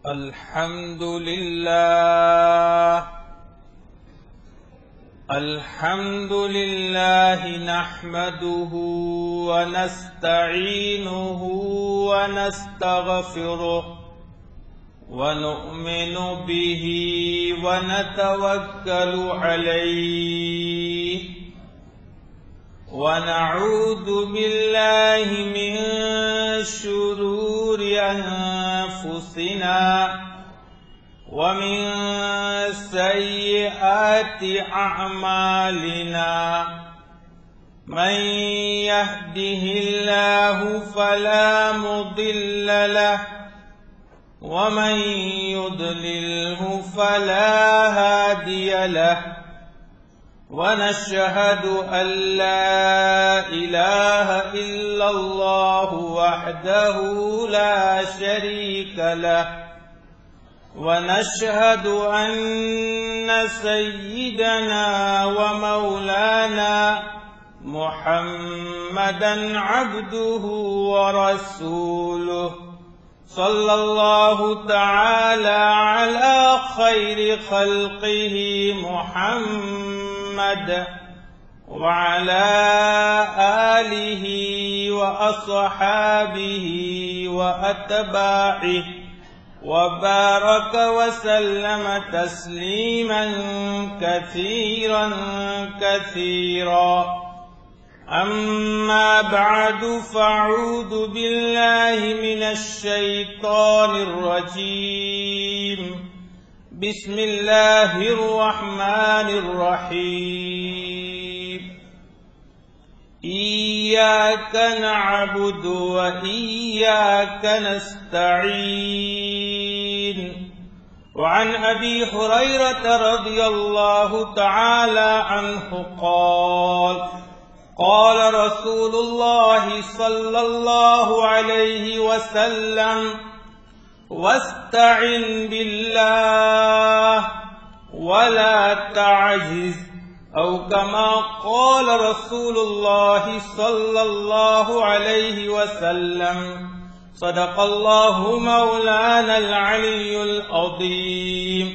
الحمد لله نحمده ونستعينه ونستغفره ونؤمن به ونتوكل عليه ونعوذ بالله من شرور أنفسنا ومن سيئات أعمالنا من يهده الله فلا مضل له ومن يضلله فلا هادي له ونشهد أن لا إله إلا الله وحده لا شريك له ونشهد أن سيدنا ومولانا محمدا عبده ورسوله صلى الله تعالى على خير خلقه محمد وعلى آله وأصحابه وأتباعه وبارك وسلم تسليما كثيرا كثيرا. أما بعد فأعوذ بالله من الشيطان الرجيم. بسم الله الرحمن الرحيم. إياك نعبد وإياك نستعين. وعن أبي هريرة رضي الله تعالى عنه قال قال رسول الله صلى الله عليه وسلم واستعن بالله ولا تعجز أو كما قال رسول الله صلى الله عليه وسلم. صدق الله مولانا العلي العظيم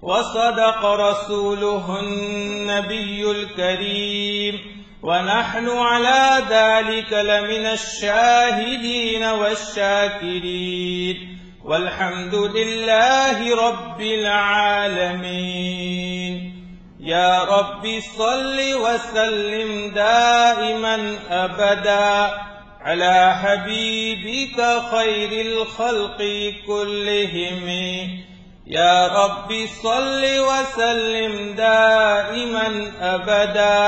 وصدق رسوله النبي الكريم ونحن على ذلك لمن الشاهدين والشاكرين والحمد لله رب العالمين. يا رب صل وسلم دائما أبدا على حبيبك خير الخلق كلهم. يا رب صل وسلم دائما أبدا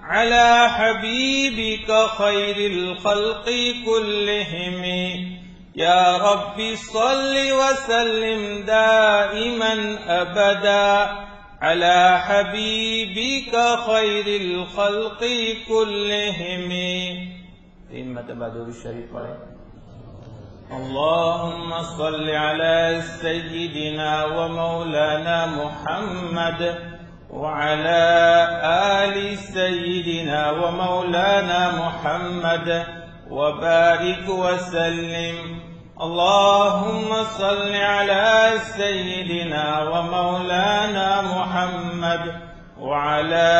على حبيبك خير الخلق كلهم. يا رب صل وسلم دائما أبدا على حبيبك خير الخلق كلهم. تین مرتبہ درود شریف پڑھیں. اللهم صل على سيدنا ومولانا محمد وعلى آل سيدنا ومولانا محمد وبارك وسلم. اللهم صل على سيدنا ومولانا محمد وعلى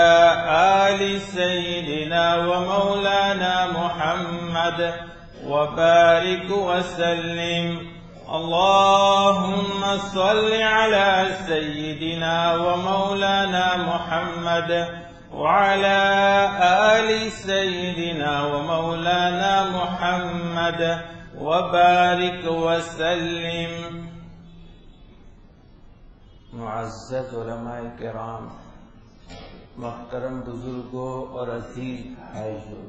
آل سيدنا ومولانا محمد وبارك وسلم. اللهم صل على سيدنا ومولانا محمد وعلى آل سيدنا ومولانا محمد وبارك وسلم. معزز علماء کرام، محترم بزرگوں اور عزیز بھائیوں،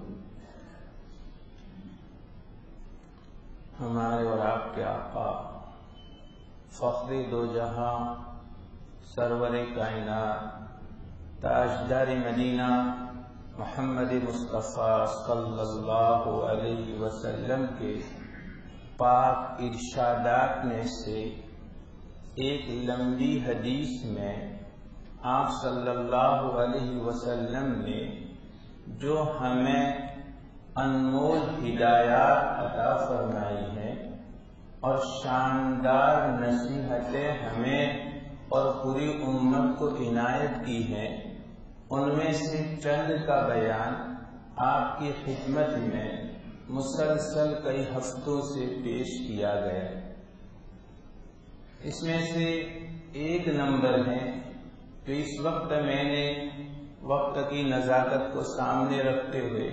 ہمارے اور آپ کے آقا فخر دو جہاں سرور کائنات تاجدار مدینہ محمد مصطفیٰ صلی اللہ علیہ وسلم کے پاک ارشادات میں سے ایک لمبی حدیث میں آپ صلی اللہ علیہ وسلم نے جو ہمیں انمول ہدایات عطا فرمائی ہیں اور شاندار نصیحتیں ہمیں اور پوری امت کو عنایت کی ہیں، ان میں سے چند کا بیان آپ کی خدمت میں مسلسل کئی ہفتوں سے پیش کیا گیا۔ اس میں سے ایک نمبر ہے تو اس وقت میں نے وقت کی نزاکت کو سامنے رکھتے ہوئے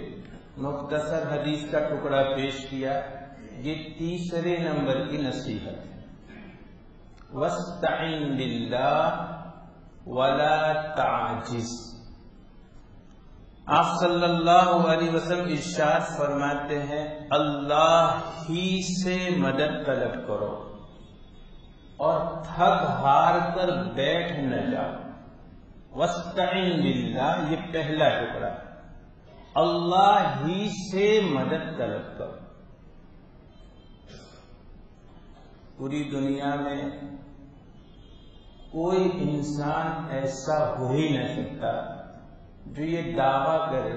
مختصر حدیث کا ٹکڑا پیش کیا۔ یہ تیسرے نمبر کی نصیحت ہے، وَاسْتَعِنْ بِاللَّهِ وَلَا تَعْجِزْ۔ آپ صلی اللہ علیہ وسلم ارشاد فرماتے ہیں، اللہ ہی سے مدد طلب کرو اور تھک ہار کر بیٹھ نہ جاؤ۔ وَاسْتَعِنْ بِاللَّهِ، یہ پہلا ٹکڑا، اللہ ہی سے مدد طلب کرو۔ پوری دنیا میں کوئی انسان ایسا ہو ہی نہیں سکتا جو یہ دعویٰ کرے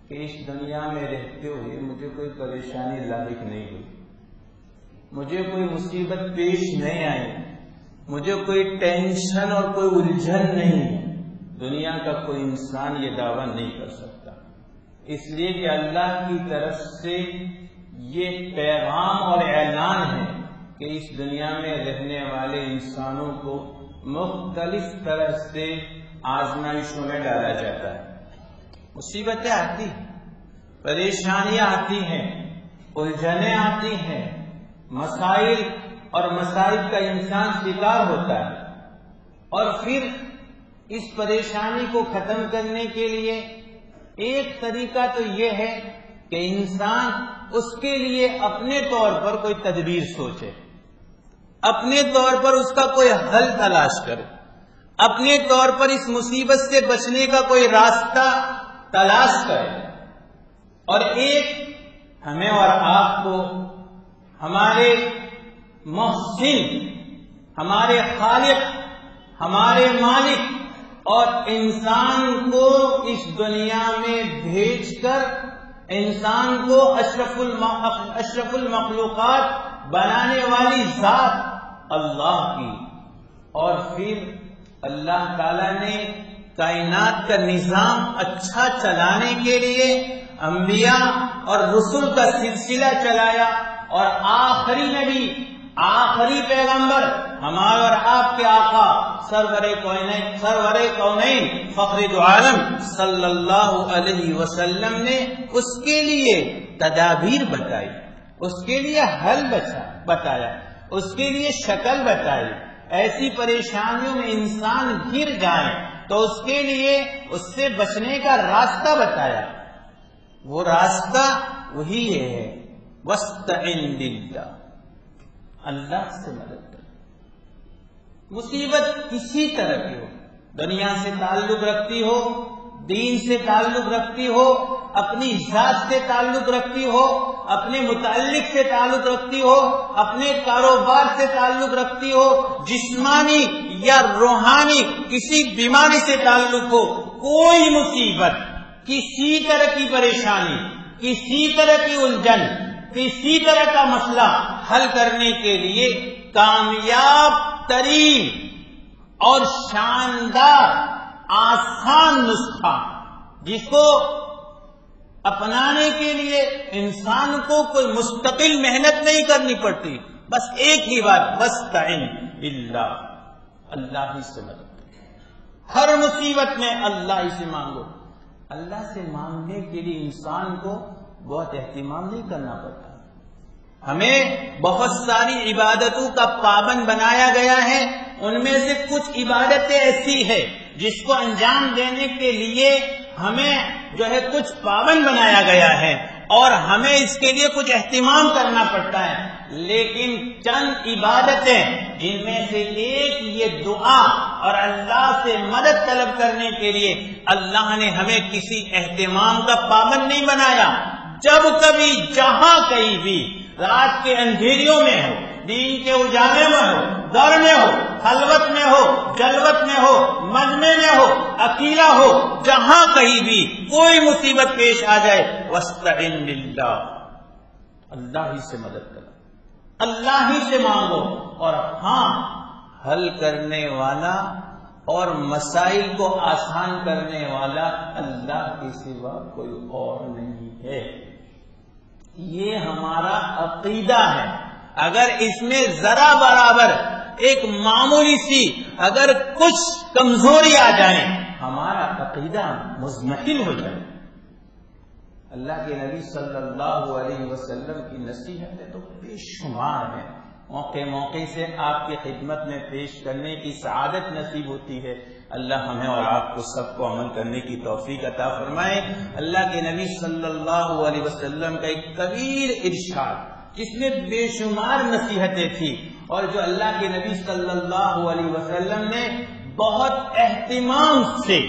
کہ اس دنیا میں رہتے ہوئے مجھے کوئی پریشانی لاحق نہیں ہوئی، مجھے کوئی مصیبت پیش نہیں آئی، مجھے کوئی ٹینشن اور کوئی الجھن نہیں ہے۔ دنیا کا کوئی انسان یہ دعویٰ نہیں کر سکتا، اس لیے کہ اللہ کی طرف سے یہ پیغام اور اعلان ہے کہ اس دنیا میں رہنے والے انسانوں کو مختلف طرح سے آزمائشوں میں ڈالا جاتا ہے۔ مصیبتیں آتی ہیں، پریشانیاں آتی ہیں، الجھنیں آتی ہیں، مسائل اور مصائب کا انسان شکار ہوتا ہے، اور پھر اس پریشانی کو ختم کرنے کے لیے ایک طریقہ تو یہ ہے کہ انسان اس کے لیے اپنے طور پر کوئی تدبیر سوچے، اپنے طور پر اس کا کوئی حل تلاش کرے، اپنے طور پر اس مصیبت سے بچنے کا کوئی راستہ تلاش کرے۔ اور ایک ہمیں اور آپ کو ہمارے محسن، ہمارے خالق، ہمارے مالک اور انسان کو اس دنیا میں بھیج کر انسان کو اشرف المخلوقات بنانے والی ذات اللہ کی، اور پھر اللہ تعالیٰ نے کائنات کا نظام اچھا چلانے کے لیے انبیاء اور رسل کا سلسلہ چلایا، اور آخری نبی، آخری پیغمبر، ہمارے اور آپ کے آقا سرور کونین فخر دو عالم صلی اللہ علیہ وسلم نے اس کے لیے تدابیر بتائی، اس کے لیے حل بتایا، اس کے لیے شکل بتائی۔ ایسی پریشانیوں میں انسان گر جائے تو اس کے لیے اس سے بچنے کا راستہ بتایا۔ وہ راستہ وہی ہے، وَاسْتَعِنْ بِاللَّهِ، اللہ سے مدد کرو۔ مصیبت کسی طرح کی ہو، دنیا سے تعلق رکھتی ہو، دین سے تعلق رکھتی ہو، اپنی ذات سے تعلق رکھتی ہو، اپنے متعلق سے تعلق رکھتی ہو، اپنے کاروبار سے تعلق رکھتی ہو، جسمانی یا روحانی کسی بیماری سے تعلق ہو، کوئی مصیبت، کسی طرح کی پریشانی، کسی طرح کی الجھن، کسی طرح کا مسئلہ حل کرنے کے لیے کامیاب ترین اور شاندار آسان نسخہ، جس کو اپنانے کے لیے انسان کو کوئی مستقل محنت نہیں کرنی پڑتی، بس ایک ہی بات، وَاسْتَعِنْ بِاللَّهِ، اللہ ہی سے مدد کرو۔ ہر مصیبت میں اللہ ہی سے مانگو۔ اللہ سے مانگنے کے لیے انسان کو بہت اہتمام نہیں کرنا پڑتا۔ ہمیں بہت ساری عبادتوں کا پابند بنایا گیا ہے، ان میں سے کچھ عبادتیں ایسی ہیں جس کو انجام دینے کے لیے ہمیں کچھ پابند بنایا گیا ہے اور ہمیں اس کے لیے کچھ اہتمام کرنا پڑتا ہے، لیکن چند عبادتیں جن میں سے ایک یہ دعا اور اللہ سے مدد طلب کرنے کے لیے اللہ نے ہمیں کسی اہتمام کا پابند نہیں بنایا۔ جب کبھی جہاں کہیں بھی، رات کے اندھیریوں میں ہو، دین کے اجالے میں ہو، در میں ہو، خلوت میں ہو، جلوت میں ہو، مجمع میں ہو، اکیلا ہو، جہاں کہیں بھی کوئی مصیبت پیش آ جائے، وَاسْتَعِنْ بِاللَّهِ، اللہ ہی سے مدد کرو۔ اللہ ہی سے مانگو، اور ہاں حل کرنے والا اور مسائل کو آسان کرنے والا اللہ کے سوا کوئی اور نہیں ہے۔ یہ ہمارا عقیدہ ہے۔ اگر اس میں ذرا برابر ایک معمولی سی اگر کچھ کمزوری آ جائے، ہمارا عقیدہ مزمحل ہو جائے۔ اللہ کے نبی صلی اللہ علیہ وسلم کی نصیحتیں تو بے شمار ہیں، موقع موقع سے آپ کی خدمت میں پیش کرنے کی سعادت نصیب ہوتی ہے۔ اللہ ہمیں اور آپ کو سب کو عمل کرنے کی توفیق عطا فرمائے۔ اللہ کے نبی صلی اللہ علیہ وسلم کا ایک طویل ارشاد جس میں بے شمار نصیحتیں تھیں، اور جو اللہ کے نبی صلی اللہ علیہ وسلم نے بہت اہتمام سے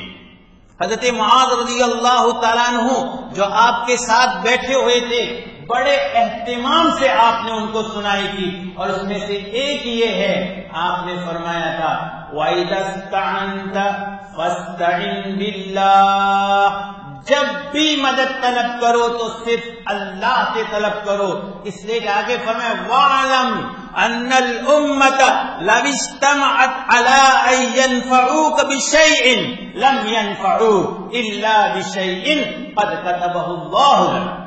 حضرت معاذ رضی اللہ تعالیٰ عنہ جو آپ کے ساتھ بیٹھے ہوئے تھے، بڑے اہتمام سے آپ نے ان کو سنائی تھی، اور اس میں سے ایک یہ ہے، آپ نے فرمایا تھا وَإِذَا اسْتَعَنْتَ فَاسْتَعِنْ بِاللَّهِ، جب بھی مدد طلب کرو تو صرف اللہ سے طلب کرو۔ اس لیے کہ آگے فرمایا وَاعْلَمْ أَنَّ الْأُمَّةَ لَوِ اجْتَمَعَتْ عَلَىٰ أَن يَنفَعُوكَ بِشَيْءٍ لَمْ يَنفَعُوكَ إِلَّا بِشَيْءٍ قَدْ كَتَبَهُ اللَّهُ لَكَ۔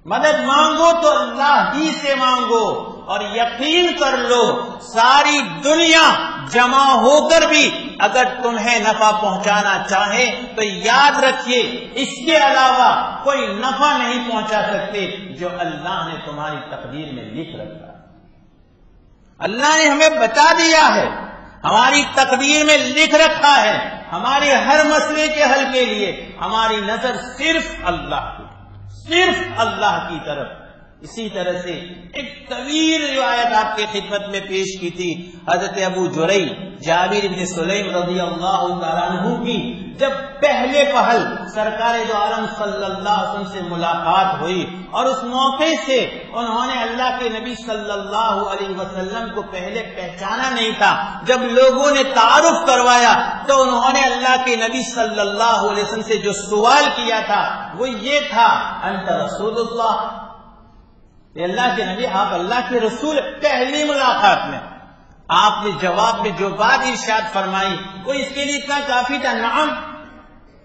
مدد مانگو تو اللہ ہی سے مانگو، اور یقین کر لو ساری دنیا جمع ہو کر بھی اگر تمہیں نفع پہنچانا چاہے تو یاد رکھیے اس کے علاوہ کوئی نفع نہیں پہنچا سکتے جو اللہ نے تمہاری تقدیر میں لکھ رکھا۔ اللہ نے ہمیں بتا دیا ہے، ہماری تقدیر میں لکھ رکھا ہے، ہمارے ہر مسئلے کے حل کے لیے ہماری نظر صرف اللہ کی، صرف اللہ کی طرف۔ اسی طرح سے ایک طویل روایت آپ کی خدمت میں پیش کی تھی حضرت ابو جریح جابر بن سلیم رضی اللہ تعالیٰ عنہ کی، جب پہلے پہل سرکار دو عالم صلی اللہ علیہ وسلم سے ملاقات ہوئی، اور اس موقع سے انہوں نے اللہ کے نبی صلی اللہ علیہ وسلم کو پہلے پہچانا نہیں تھا۔ جب لوگوں نے تعارف کروایا تو انہوں نے اللہ کے نبی صلی اللہ علیہ وسلم سے جو سوال کیا تھا وہ یہ تھا انت رسول اللہ، کہ اللہ کے نبی آپ اللہ کے رسول۔ پہلی ملاقات میں آپ نے جواب میں جو بات ارشاد فرمائی وہ اس کے لیے اتنا کافی تھا، نعم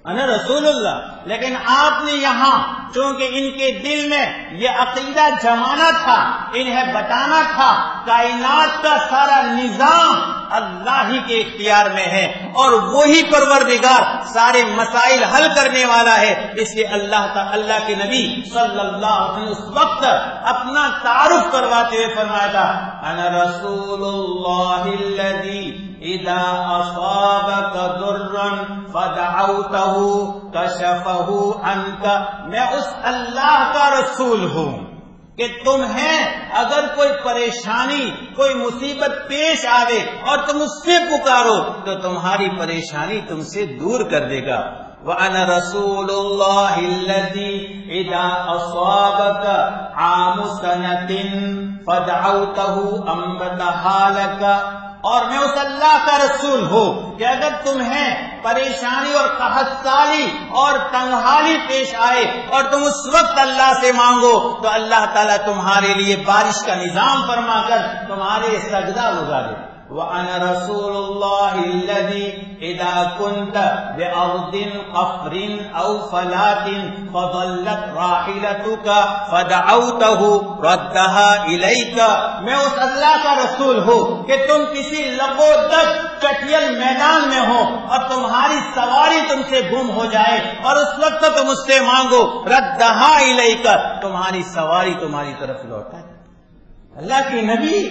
انا رسول اللہ۔ لیکن آپ نے یہاں چونکہ ان کے دل میں یہ عقیدہ جمانا تھا، انہیں بتانا تھا کائنات کا سارا نظام اللہ ہی کے اختیار میں ہے، اور وہی پروردگار سارے مسائل حل کرنے والا ہے، اس لیے اللہ کے نبی صلی اللہ علیہ وسلم اس وقت اپنا تعارف کرواتے ہوئے فرمایا تھا انا رسول اللہ الذی اذا اصابک ضرا فدعوته کشفہ عنک، میں اس اللہ کا رسول ہوں کہ تمہیں اگر کوئی پریشانی کوئی مصیبت پیش آوے اور تم اس سے پکارو تو تمہاری پریشانی تم سے دور کر دے گا۔ وَأَنَا رَسُولُ اللَّهِ الَّذِي إِذَا أَصَابَكَ عَامُ سَنَةٍ فَدَعَوْتَهُ أَنبَتَهَا لَكَ، اور میں اس اللہ کا رسول ہوں کہ اگر تمہیں پریشانی اور قحط سالی اور تنگحالی پیش آئے اور تم اس وقت اللہ سے مانگو تو اللہ تعالیٰ تمہارے لیے بارش کا نظام فرما کر تمہارے سجدہ گزارے۔ وَأَنَا رَسُولُ اللَّهِ الَّذِي إِذَا كُنْتَ بِأَرْضٍ قَفْرٍ أَوْ فَلَاتٍ فَضَلَّتْ رَاحِلَتُكَ فَدَعَوْتَهُ رَدَّهَا إِلَيْكَ، میں اس اللہ کا رسول ہوں کہ تم کسی لبودر چٹیل میدان میں ہو اور تمہاری سواری تم سے گم ہو جائے اور اس وقت تم اس سے مانگو رَدَّهَا إِلَيْكَ، تمہاری سواری تمہاری طرف لوٹائے۔ اللہ کے نبی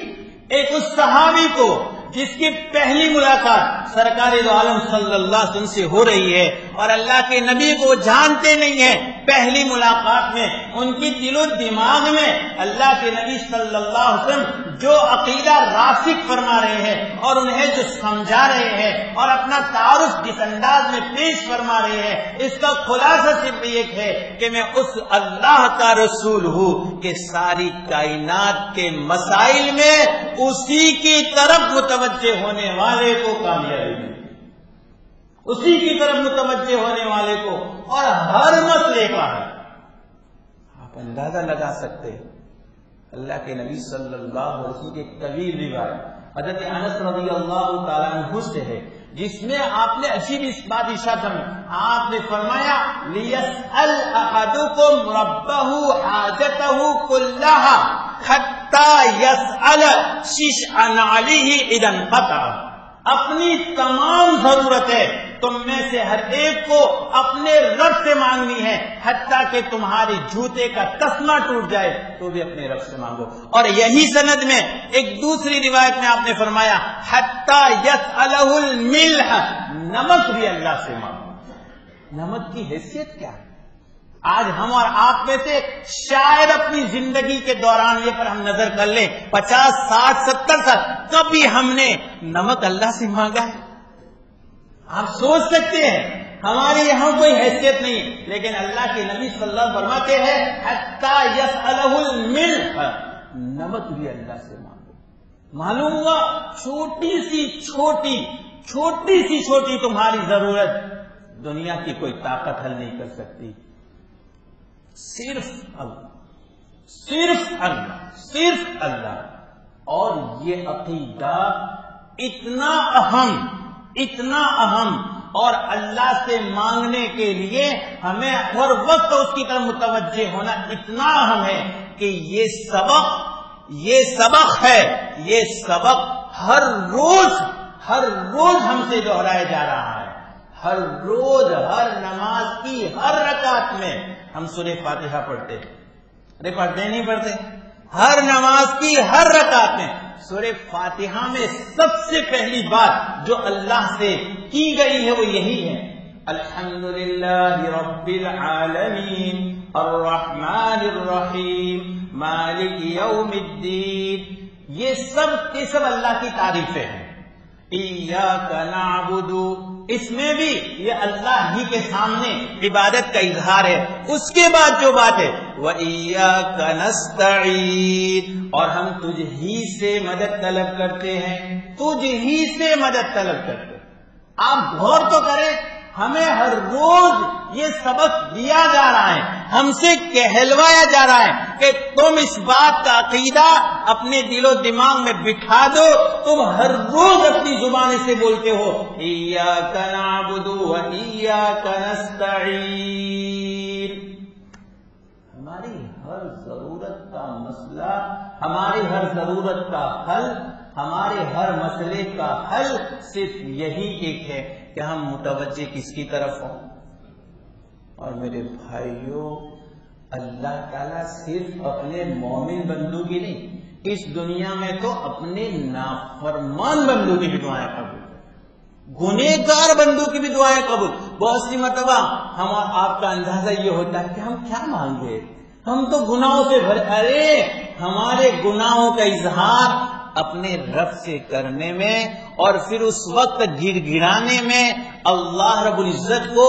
ایک اس صحابی کو جس کی پہلی ملاقات سرکار دو عالم صلی اللہ علیہ وسلم سے ہو رہی ہے اور اللہ کے نبی کو جانتے نہیں ہیں، پہلی ملاقات میں ان کی دل و دماغ میں اللہ کے نبی صلی اللہ علیہ وسلم جو عقیدہ راسخ فرما رہے ہیں اور انہیں جو سمجھا رہے ہیں اور اپنا تعارف جس انداز میں پیش فرما رہے ہیں، اس کا خلاصہ صرف ایک ہے کہ میں اس اللہ کا رسول ہوں کہ ساری کائنات کے مسائل میں اسی کی طرف متوجہ ہونے والے کو کامیابی ملے، اسی کی طرف متوجہ ہونے والے کو، اور ہر مسئلے کا ہے۔ آپ اندازہ لگا سکتے ہیں اللہ کے نبی صلی اللہ علیہ وسلم کی ایک طویل روایت حضرت انس رضی اللہ تعالیٰ عنہ سے ہے، جس میں آپ نے عجیب اس بات ارشاد فرمایا، آپ نے فرمایا لیسأل احدکم ربہ حاجتہ کلہا حتی یسأل ششع نعلہ اذا انقطع، اپنی تمام ضرورتیں تم میں سے ہر ایک کو اپنے رب سے مانگنی ہے، حتیٰ کہ تمہارے جوتے کا تسمہ ٹوٹ جائے تو بھی اپنے رب سے مانگو۔ اور یہی سند میں ایک دوسری روایت میں آپ نے فرمایا حتیٰ یسألہ الملح، نمک بھی اللہ سے مانگو۔ نمک کی حیثیت کیا ہے؟ آج ہم اور آپ میں سے شاید اپنی زندگی کے دوران یہ پر ہم نظر کر لیں 50 60 70 سال کبھی ہم نے نمک اللہ سے مانگا ہے؟ آپ سوچ سکتے ہیں ہمارے یہاں کوئی حیثیت نہیں، لیکن اللہ کے نبی صلی اللہ علیہ وسلم فرماتے ہیں حتیٰ یسألہ الملح، نمک بھی اللہ سے مانگو۔ معلوم ہوا چھوٹی سی تمہاری ضرورت دنیا کی کوئی طاقت حل نہیں کر سکتی، صرف اللہ۔ اور یہ عقیدہ اتنا اہم اور اللہ سے مانگنے کے لیے ہمیں ہر وقت اس کی طرف متوجہ ہونا اتنا اہم ہے کہ یہ سبق ہر روز ہم سے دہرایا جا رہا ہے۔ ہر روز ہر نماز کی ہر رکعت میں ہم سورہ فاتحہ پڑھتے ہیں، ارے پڑھتے نہیں پڑھتے؟ ہر نماز کی ہر رکعت میں سورہ فاتحہ میں سب سے پہلی بات جو اللہ سے کی گئی ہے وہ یہی ہے، الحمدللہ رب العالمین الرحمن الرحیم مالک یوم الدین۔ یہ سب کے سب اللہ کی تعریفیں ہیں۔ ایاک نعبد، اس میں بھی یہ اللہ ہی کے سامنے عبادت کا اظہار ہے۔ اس کے بعد جو بات ہے وَإِيَّاكَ نَسْتَعِينُ، اور ہم تجھ ہی سے مدد طلب کرتے ہیں، تجھ ہی سے مدد طلب کرتے ہیں۔ آپ غور تو کریں، ہمیں ہر روز یہ سبق دیا جا رہا ہے، ہم سے کہلوایا جا رہا ہے کہ تم اس بات کا عقیدہ اپنے دل و دماغ میں بٹھا دو۔ تم ہر روز اپنی زبان سے بولتے ہو ایاک نعبد و ایاک نستعین۔ ہماری ہر ضرورت کا مسئلہ، ہماری ہر ضرورت کا حل، ہمارے ہر مسئلے کا حل صرف یہی ایک ہے کہ ہم متوجہ کس کی طرف ہوں۔ اور میرے بھائیوں، اللہ تعالیٰ صرف اپنے مومن بندوں کی نہیں، اس دنیا میں تو اپنے نافرمان بندوں کی بھی دعائیں قبول، گنہگار بندوں کی بھی دعائیں قبول۔ بہت سی مرتبہ ہم اور آپ کا اندازہ یہ ہوتا ہے کہ ہم کیا مانگے، ہم تو گناہوں سے ارے ہمارے گناہوں کا اظہار اپنے رب سے کرنے میں اور پھر اس وقت گڑ گڑانے میں اللہ رب العزت کو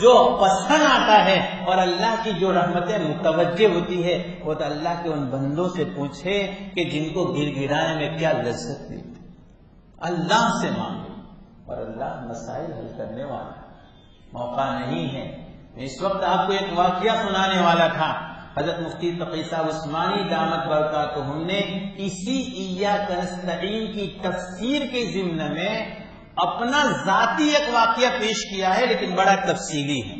جو پسند آتا ہے اور اللہ کی جو رحمتیں متوجہ ہوتی ہے، وہ تو اللہ کے ان بندوں سے پوچھے کہ جن کو گڑ گڑانے میں کیا لذت ملتی۔ اللہ سے مانگے اور اللہ مسائل حل کرنے والا۔ موقع نہیں ہے، میں اس وقت آپ کو ایک واقعہ سنانے والا تھا۔ حضرت مفتی تقی صاحب عثمانی دامت برکاتہم نے اسی ایاک نستعین کی تفسیر کے ضمن میں اپنا ذاتی ایک واقعہ پیش کیا ہے، لیکن بڑا تفصیلی ہے۔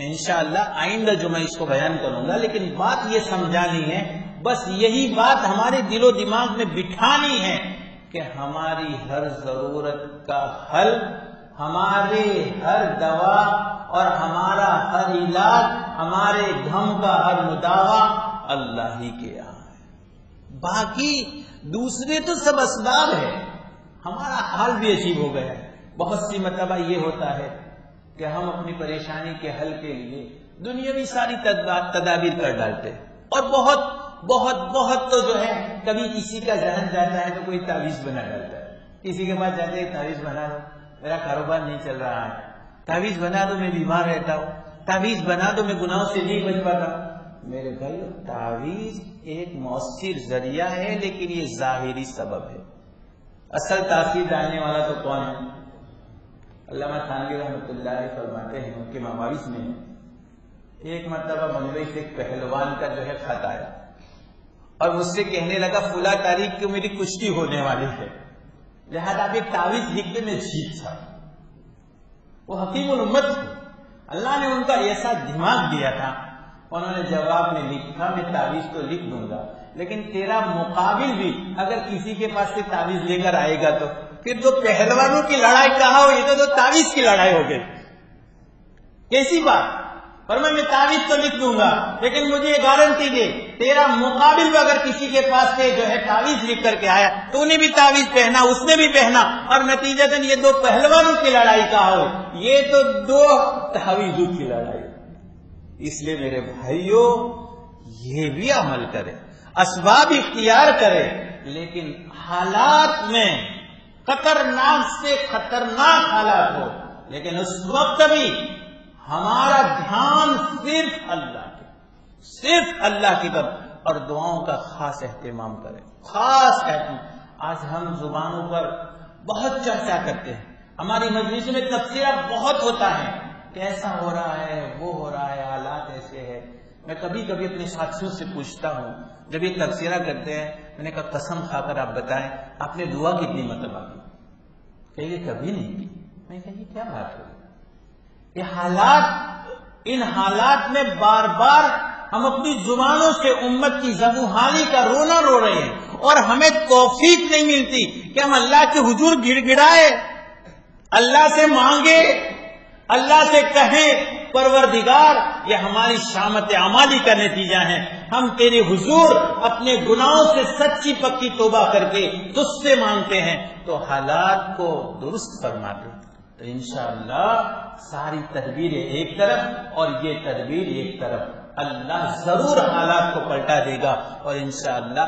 انشاءاللہ آئندہ جو میں اس کو بیان کروں گا، لیکن بات یہ سمجھانی ہے، بس یہی بات ہمارے دل و دماغ میں بٹھانی ہے کہ ہماری ہر ضرورت کا حل، ہمارے ہر دوا اور ہمارا ہر علاج، ہمارے غم کا ہر مداوا اللہ ہی کے یہاں ہے۔ باقی دوسرے تو سب اسباب ہے۔ ہمارا حال بھی عجیب ہو گیا ہے۔ بہت سی مرتبہ یہ ہوتا ہے کہ ہم اپنی پریشانی کے حل کے لیے دنیاوی ساری تدابیر کر ڈالتے ہیں، اور بہت تو جو ہے کبھی کسی کا ذہن جاتا ہے تو کوئی تعویذ بنا ڈالتا ہے، کسی کے پاس جاتے ہیں تعویذ بنا دو، میرا کاروبار نہیں چل رہا ہے، تعویذ بنا دو میں بیمار رہتا ہوں، تعویذ بنا دو میں گناہوں سے نہیں بچ پاتا۔ میرے بھائی، تعویذ ایک مؤثر ذریعہ ہے، لیکن یہ ظاہری سبب ہے، اصل تاثیر ڈالنے والا تو کون ہے؟ علامہ تھانوی رحمۃ اللہ علیہ فرماتے ہیں، ان کے مواعظ میں ایک مرتبہ ممبئی سے ایک پہلوان کا جو ہے خط آیا، اور مجھ سے کہنے لگا فلاں تاریخ کو میری کشتی ہونے والی ہے، لہذا آپ ایک تعویذ لکھ کے میں جیت تھا۔ وہ حکیم الامت تھے، اللہ نے ان کا ایسا دماغ دیا تھا، انہوں نے جواب میں لکھا میں تعویذ تو لکھ دوں گا، لیکن تیرا مقابل بھی اگر کسی کے پاس سے تعویذ لے کر آئے گا تو پھر جو پہلوانوں کی لڑائی کہا ہو، یہ تو تعویذ کی لڑائی ہو گئی۔ کیسی بات؟ فرمایا میں تعویذ تو لکھ دوں گا، لیکن مجھے یہ گارنٹی دے تیرا مقابل بھی اگر کسی کے پاس سے جو ہے تعویذ لکھ کر کے آیا، تو نے بھی تعویذ پہنا، اس نے بھی پہنا، اور نتیجتاً یہ دو پہلوانوں کی لڑائی کہا ہو، یہ تو دو تعویذوں کی لڑائی۔ اس لیے میرے بھائیوں یہ بھی عمل کرے، اسباب اختیار کرے، لیکن حالات میں خطرناک سے خطرناک حالات ہو، لیکن اس وقت بھی ہمارا دھیان صرف اللہ کی طرف، اور دعاؤں کا خاص اہتمام کریں، خاص اہتمام۔ آج ہم زبانوں پر بہت چرچا کرتے ہیں، ہماری مجلس میں تبصرہ بہت ہوتا ہے، کیسا ہو رہا ہے، وہ ہو رہا ہے، حالات ایسے ہے۔ میں کبھی کبھی اپنے ساتھیوں سے پوچھتا ہوں جب یہ تبصرہ کرتے ہیں، میں نے کہا قسم کھا کر آپ بتائیں آپ نے دعا کتنی مرتبہ کی؟ کہ یہ کبھی نہیں کی۔ میں کہا یہ کیا بات ہے؟ یہ حالات، ان حالات میں بار بار ہم اپنی زبانوں سے امت کی زبونحالی کا رونا رو رہے ہیں، اور ہمیں توفیق نہیں ملتی کہ ہم اللہ کے حضور گڑ گڑائے، اللہ سے مانگے، اللہ سے کہیں پروردگار یہ ہماری شامت اعمالی کا نتیجہ ہے، ہم تیرے حضور اپنے گناہوں سے سچی پکی توبہ کر کے تجھ سے مانگتے ہیں، تو حالات کو درست فرما دے، تو انشاءاللہ ساری تدبیریں ایک طرف اور یہ تدبیر ایک طرف، اللہ ضرور حالات کو پلٹا دے گا، اور انشاءاللہ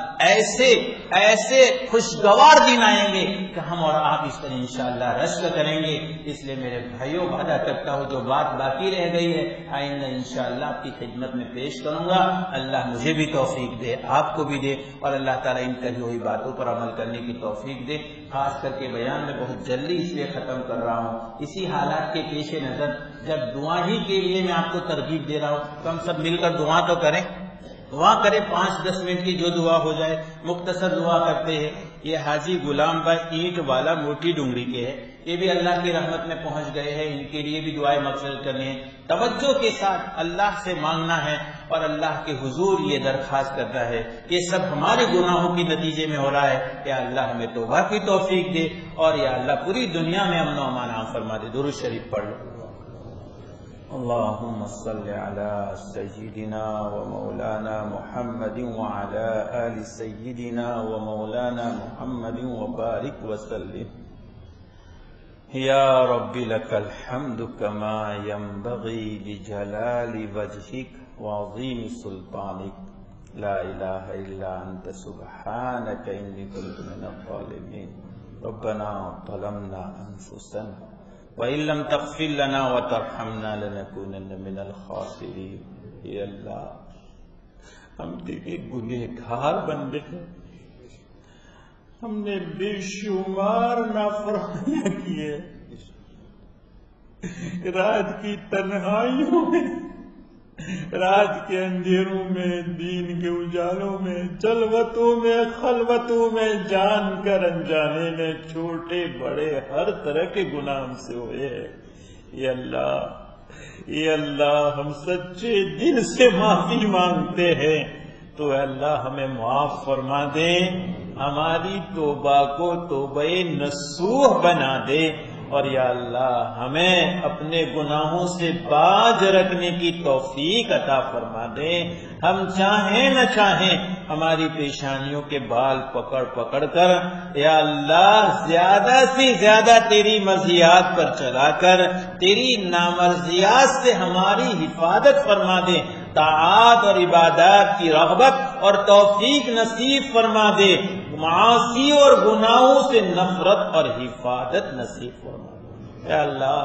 ایسے خوشگوار دن آئیں گے کہ ہم اور آپ اس پر انشاءاللہ رشک کریں گے۔ اس لیے میرے بھائیوں وعدہ کرتا ہوں جو بات باقی رہ گئی ہے آئندہ انشاءاللہ آپ کی خدمت میں پیش کروں گا، اللہ مجھے بھی توفیق دے، آپ کو بھی دے، اور اللہ تعالیٰ ان کہی ہوئی باتوں پر عمل کرنے کی توفیق دے۔ خاص کر کے بیان میں بہت جلدی اس لیے ختم کر رہا ہوں، اسی حالات کے پیش نظر جب دعا ہی کے لیے میں آپ کو ترغیب دے رہا ہوں تو ہم سب مل کر دعا تو کریں، دعا کریں 5-10 منٹ کی جو دعا ہو جائے، مختصر دعا کرتے ہیں۔ یہ حاجی غلام بھائی اینٹ والا موٹی ڈونگری کے ہے، یہ بھی اللہ کی رحمت میں پہنچ گئے ہیں، ان کے لیے بھی دعائیں مغفرت کرنی ہے، توجہ کے ساتھ اللہ سے مانگنا ہے، اور اللہ کے حضور یہ درخواست کرتا ہے کہ یہ سب ہمارے گناہوں کے نتیجے میں ہو رہا ہے، یا اللہ ہمیں توبہ کی توفیق دے، اور یا اللہ پوری دنیا میں امن و امان عام فرما دے۔ درود شریف پڑھ لو۔ اللهم صل على سيدنا ومولانا محمد وعلى آل سيدنا ومولانا محمد وبارك وسلم يا رب لك الحمد كما ينبغي لجلال وجهك وعظيم سلطانك لا إله إلا أنت سبحانك إني كنت من الظالمين ربنا ظلمنا أنفسنا وَإِن لَّمْ تَغْفِرْ لَنَا وَتَرْحَمْنَا لَنَكُونَنَّ مِنَ الْخَاسِرِينَ۔ اے اللہ ہم تیرے گنہگار بندے ہیں، ہم نے بے شمار نافرمانیاں کی ہے، رات کی تنہائیوں میں، رات کے اندھیروں میں، دین کے اجالوں میں، جلوتوں میں، خلوتوں میں، جان کر انجانے میں، چھوٹے بڑے ہر طرح کے گناہ ہم سے ہوئے ہیں۔ یہ اللہ ہم سچے دل سے معافی مانگتے ہیں، تو اے اللہ ہمیں معاف فرما دے، ہماری توبہ کو توبہ نصوح بنا دے، اور یا اللہ ہمیں اپنے گناہوں سے باز رکھنے کی توفیق عطا فرما دے۔ ہم چاہیں نہ چاہیں ہماری پیشانیوں کے بال پکڑ پکڑ کر یا اللہ زیادہ سے زیادہ تیری مرضیات پر چلا کر تیری نامرضیات سے ہماری حفاظت فرما دے، طاعات اور عبادات کی رغبت اور توفیق نصیب فرما دے، معاصی اور گناہوں سے نفرت اور حفاظت نصیب فرما دے۔ اے اللہ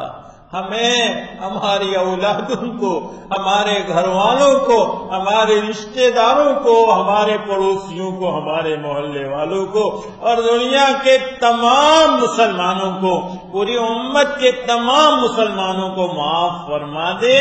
ہمیں، ہماری اولادوں کو، ہمارے گھر والوں کو، ہمارے رشتہ داروں کو، ہمارے پڑوسیوں کو، ہمارے محلے والوں کو اور دنیا کے تمام مسلمانوں کو، پوری امت کے تمام مسلمانوں کو معاف فرما دے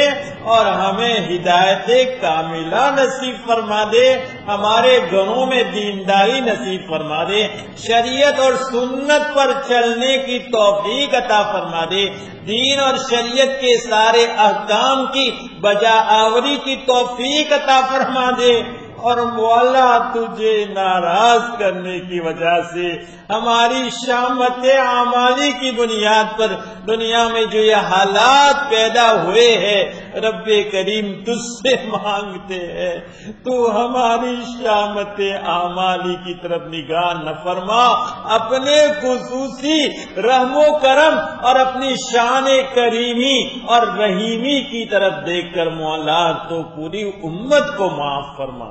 اور ہمیں ہدایت کاملہ نصیب فرما دے، ہمارے گھروں میں دینداری نصیب فرما دے، شریعت اور سنت پر چلنے کی توفیق عطا فرما دے، دین اور شریعت کے سارے احکام کی بجا آوری کی توفیق عطا فرما دے، اور مولا تجھے ناراض کرنے کی وجہ سے ہماری شامت اعمالی کی بنیاد پر دنیا میں جو یہ حالات پیدا ہوئے ہیں، رب کریم تجھ سے مانگتے ہیں تو ہماری شامت اعمالی کی طرف نگاہ نہ فرما، اپنے خصوصی رحم و کرم اور اپنی شان کریمی اور رحیمی کی طرف دیکھ کر مولا تو پوری امت کو معاف فرما،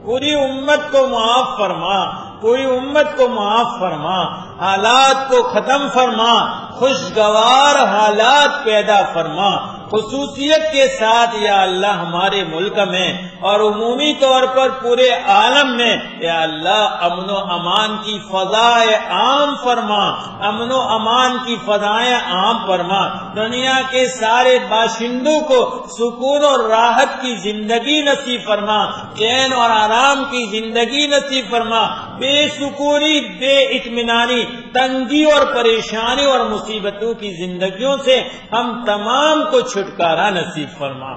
پوری امت کو معاف فرما، پوری امت کو معاف فرما، حالات کو ختم فرما، خوشگوار حالات پیدا فرما، خصوصیت کے ساتھ یا اللہ ہمارے ملک میں اور عمومی طور پر پورے عالم میں یا اللہ امن و امان کی فضائے عام فرما، امن و امان کی فضائیں عام فرما، دنیا کے سارے باشندوں کو سکون اور راحت کی زندگی نصیب فرما، چین اور آرام کی زندگی نصیب فرما، بے سکونی، بے اطمینانی، تنگی اور پریشانی اور مصیبتوں کی زندگیوں سے ہم تمام کو چھٹکارا نصیب فرما،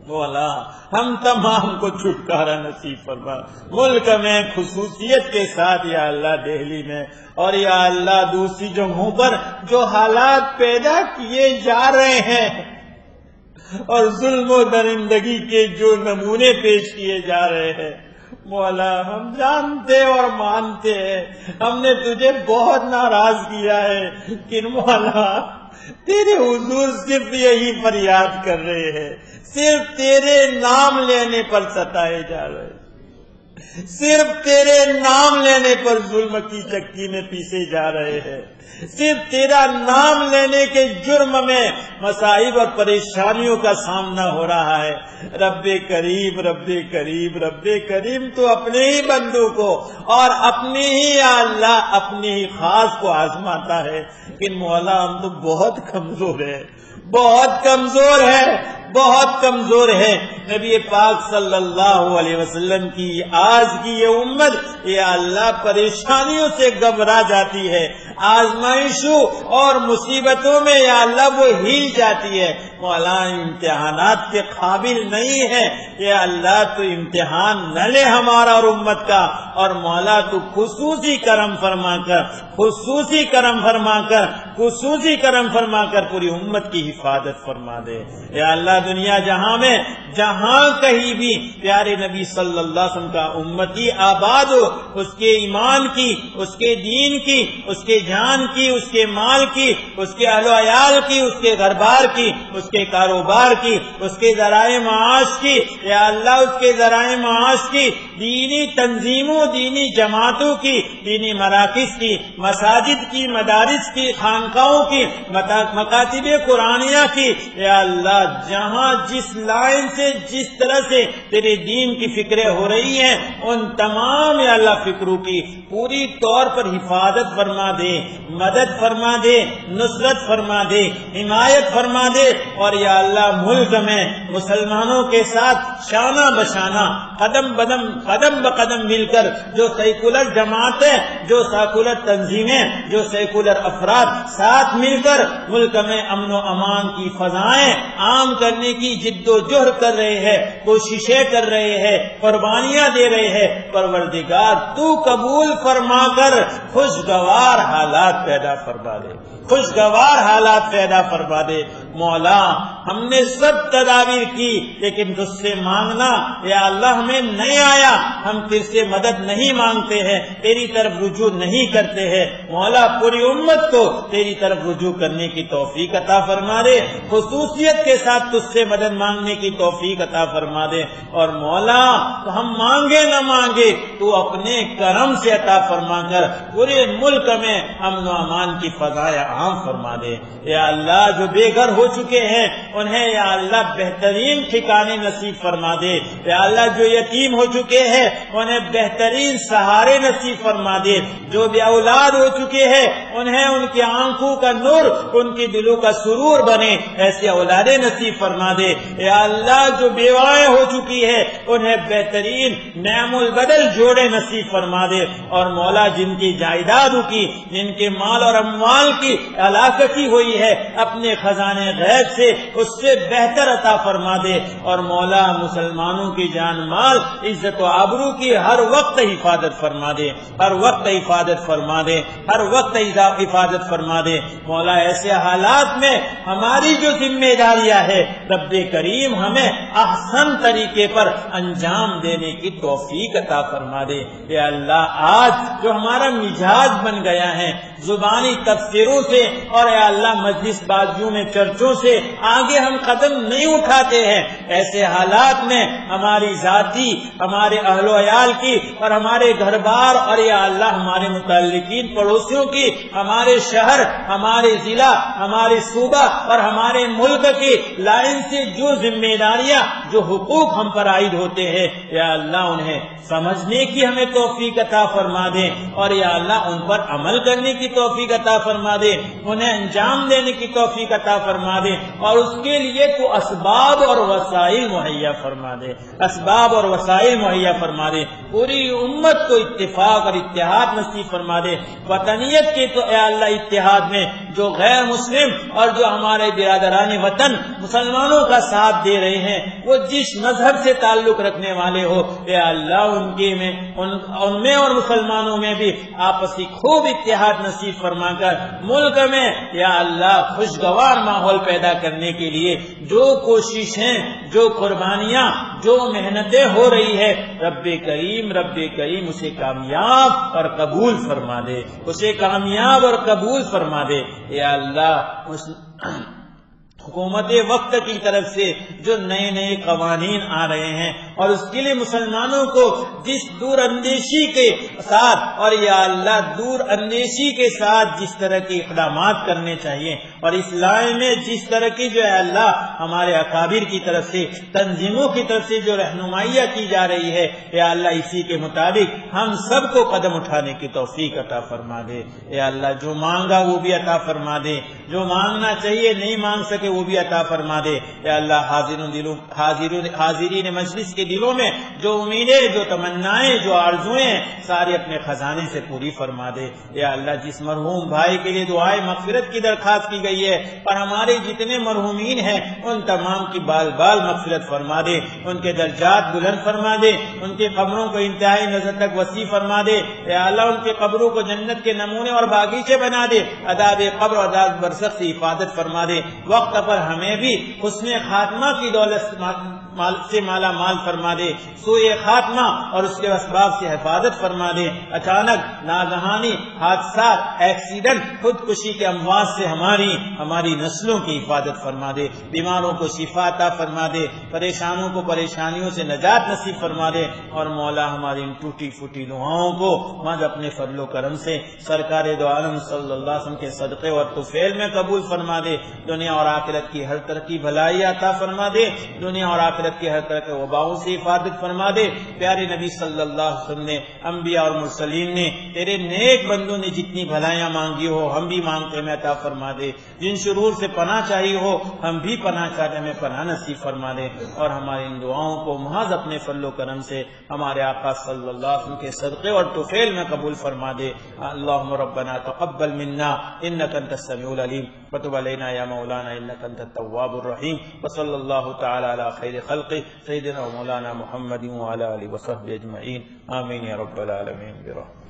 مولا ہم تمام کو چھٹکارا نصیب فرما، ملک میں خصوصیت کے ساتھ یا اللہ دہلی میں اور یا اللہ دوسری جگہوں پر جو حالات پیدا کیے جا رہے ہیں اور ظلم و درندگی کے جو نمونے پیش کیے جا رہے ہیں، مولا ہم جانتے اور مانتے ہیں ہم نے تجھے بہت ناراض کیا ہے، لیکن مولا تیرے حضور صرف یہی فریاد کر رہے ہیں، صرف تیرے نام لینے پر ستائے جا رہے ہیں، صرف تیرے نام لینے پر ظلم کی چکی میں پیسے جا رہے ہیں، صرف تیرا نام لینے کے جرم میں مصائب اور پریشانیوں کا سامنا ہو رہا ہے۔ رب کریم، رب کریم، رب کریم تو اپنے ہی بندوں کو اور اپنی ہی یا اللہ اپنی ہی خاص کو آزماتا ہے، لیکن مولا ہم تو بہت کمزور ہیں، بہت کمزور ہے، بہت کمزور ہے۔ نبی پاک صلی اللہ علیہ وسلم کی آج کی یہ امت یا اللہ پریشانیوں سے گھبرا جاتی ہے، آزمائشوں اور مصیبتوں میں یا اللہ وہ ہل جاتی ہے، مولا امتحانات کے قابل نہیں ہے، یا اللہ تو امتحان نہ لے ہمارا اور امت کا، اور مولا تو خصوصی کرم فرما کر، خصوصی کرم فرما کر، خصوصی کرم فرما کر پوری امت کی حفاظت فرما دے۔ یا اللہ دنیا جہاں میں جہاں کہیں بھی پیارے نبی صلی اللہ علیہ وسلم کا امتی آباد ہو، اس کے ایمان کی، اس کے دین کی، اس کے جان کی، اس کے مال کی، اس کے اہل و عیال کی، اس کے گھر بار کی، اس کے کاروبار کی، اس کے ذرائع معاش کی، یا اللہ اس کے ذرائع معاش کی، دینی تنظیموں، دینی جماعتوں کی، دینی مراکز کی، مساجد کی، مدارس کی، خانقاہوں کی، مکاتب قرآنیہ کی، یا اللہ جہاں جس لائن سے جس طرح سے تیرے دین کی فکریں ہو رہی ہیں ان تمام یا اللہ فکروں کی پوری طور پر حفاظت فرما دے، مدد فرما دے، نصرت فرما دے، حمایت فرما دے، اور یا اللہ ملک میں مسلمانوں کے ساتھ شانہ بشانہ قدم بقدم مل کر جو سیکولر جماعتیں، جو سیکولر تنظیمیں، جو سیکولر افراد ساتھ مل کر ملک میں امن و امان کی فضائیں عام کرنے کی جد و جہد کر رہے ہیں، کوششیں کر رہے ہیں، قربانیاں دے رہے ہیں، پروردگار تو قبول فرما کر خوشگوار حالات پیدا فرما دے، خوشگوار حالات پیدا فرما دے۔ مولا ہم نے سب تدابیر کی لیکن تجھ سے مانگنا یا اللہ ہمیں نہیں آیا، ہم تجھ سے مدد نہیں مانگتے ہیں، تیری طرف رجوع نہیں کرتے ہیں، مولا پوری امت کو تیری طرف رجوع کرنے کی توفیق عطا فرما دے، خصوصیت کے ساتھ تجھ سے مدد مانگنے کی توفیق عطا فرما دے، اور مولا تو ہم مانگے نہ مانگے تو اپنے کرم سے عطا فرما کر پورے ملک میں امن و امان کی فضائیں عام فرما دے۔ یا اللہ جو بے گھر ہو چکے ہیں انہیں یا اللہ بہترین ٹھکانے نصیب فرما دے۔ یا اللہ جو یتیم ہو چکے ہیں انہیں بہترین سہارے نصیب فرما دے۔ جو بے اولاد ہو چکے ہیں انہیں ان کی آنکھوں کا نور، ان کی دلوں کا سرور بنے، ایسی اولادیں نصیب فرما دے۔ یا اللہ جو بیوائیں ہو چکی ہے انہیں بہترین نعم البدل جوڑے نصیب فرما دے۔ اور مولا جن کی جائیدادوں کی، جن کے مال اور اموال کی ہلاکتی ہوئی ہے اپنے خزانے غیب سے اس سے بہتر عطا فرما دے۔ اور مولا مسلمانوں کی جان مال عزت و آبرو کی ہر وقت حفاظت فرما دے، ہر وقت حفاظت فرما دے، ہر وقت حفاظت فرما دے۔ مولا ایسے حالات میں ہماری جو ذمہ داریاں ہے رب کریم ہمیں احسن طریقے پر انجام دینے کی توفیق عطا فرما دے۔ اے اللہ آج جو ہمارا مزاج بن گیا ہے زبانی تفسیروں سے اور اے اللہ مجلس بازیوں میں چرچوں سے آگے ہم قدم نہیں اٹھاتے ہیں، ایسے حالات میں ہماری ذاتی، ہمارے اہل و عیال کی اور ہمارے گھر بار اور یا اللہ ہمارے متعلقین پڑوسیوں کی، ہمارے شہر، ہمارے ضلع، ہمارے صوبہ اور ہمارے ملک کی لائن سے جو ذمہ داریاں، جو حقوق ہم پر عائد ہوتے ہیں یا اللہ انہیں سمجھنے کی ہمیں توفیق عطا فرما دے اور یا اللہ ان پر عمل کرنے کی توفیق عطا فرما دے، انہیں انجام دینے کی توفیق عطا فرما دے اور اس کے لیے تو اسباب اور وسائل مہیا فرما دے، اسباب اور وسائل مہیا فرما دے۔ پوری امت کو اتفاق اور اتحاد نصیب فرما دے۔ وطنیت کے تو اے اللہ اتحاد میں جو غیر مسلم اور جو ہمارے برادران وطن مسلمانوں کا ساتھ دے رہے ہیں وہ جس مذہب سے تعلق رکھنے والے ہو اے اللہ ان میں اور مسلمانوں میں بھی آپسی خوب اتحاد نصیب فرما کر ملک میں یا اللہ خوشگوار ماحول پیدا کرنے کے لیے جو کوششیں، جو قربانیاں، جو محنتیں ہو رہی ہے رب کریم اسے کامیاب اور قبول فرما دے، اسے کامیاب اور قبول فرما دے۔ یا اللہ حکومت وقت کی طرف سے جو نئے نئے قوانین آ رہے ہیں اور اس کے لیے مسلمانوں کو جس دور اندیشی کے ساتھ اور یا اللہ دور اندیشی کے ساتھ جس طرح کے اقدامات کرنے چاہیے اور اسلام میں جس طرح کی جو ہے اللہ ہمارے اکابر کی طرف سے، تنظیموں کی طرف سے جو رہنمائیاں کی جا رہی ہے یا اللہ اسی کے مطابق ہم سب کو قدم اٹھانے کی توفیق عطا فرما دے۔ یا اللہ جو مانگا وہ بھی عطا فرما دے، جو مانگنا چاہیے نہیں مانگ سکے وہ بھی عطا فرما دے۔ یا اللہ حاضرین مجلس کے دلوں میں جو امیدیں، جو تمنائیں، جو آرزویں سارے اپنے خزانے سے پوری فرما دے۔ یا اللہ جس مرحوم بھائی کے لیے دعائے مغفرت کی درخواست کی گئی ہے اور ہمارے جتنے مرحومین ہیں ان تمام کی بال بال مغفرت فرما دے، ان کے درجات بلند فرما دے، ان کے قبروں کو انتہائی نظر تک وسیع فرما دے۔ یا اللہ ان کے قبروں کو جنت کے نمونے اور باغیچے بنا دے، عذاب قبر اور عذاب برزخ سے حفاظت فرما دے۔ وقت پر ہمیں بھی حسن خاتمہ کی دولت سے مالا مال فرما دے، سوئے خاتمہ اور اس کے اسباب سے حفاظت فرما دے۔ اچانک ناگہانی حادثات، ایکسیڈنٹ، خودکشی کے اموات سے ہماری نسلوں کی حفاظت فرما دے، بیماروں کو شفا عطا فرما دے، پریشانوں کو پریشانیوں سے نجات نصیب فرما دے اور مولا ہماری ان ٹوٹی پھوٹی دعاؤں کو مجھ اپنے فضل و کرم سے سرکار دو عالم صلی اللہ علیہ وسلم کے صدقے اور طفیل میں قبول فرما دے۔ دنیا اور آخرت کی ہر طرح کی بھلائی عطا فرما دے، دنیا اور آخرت کی ہر طرح کے وباؤں سے حفاظت فرما دے۔ پیارے نبی صلی اللہ علیہ وسلم نے، انبیاء اور مرسلین نے، تیرے نیک بندوں نے جتنی بھلائیاں مانگی ہو ہم بھی مانگتے ہیں عطا فرما دے، جن شرور سے پناہ چاہیے ہو ہم بھی پناہ چاہتے ہیں پناہ نصیب فرما دے اور ہماری ان دعاؤں کو محض اپنے فضل و کرم سے ہمارے آقا صلی اللہ علیہ وسلم کے صدقے اور طفیل میں قبول فرما دے۔ اللہم ربنا تقبل منا انک انت السمیع العلیم وتب علینا یا مولانا انک انت التواب الرحیم وصلی اللہ تعالی علی خیر خلقہ سیدنا و مولانا محمد وعلی آلہ وصحبہ اجمعین آمین یا رب العالمین برحمتہ۔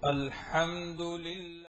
الحمد للہ.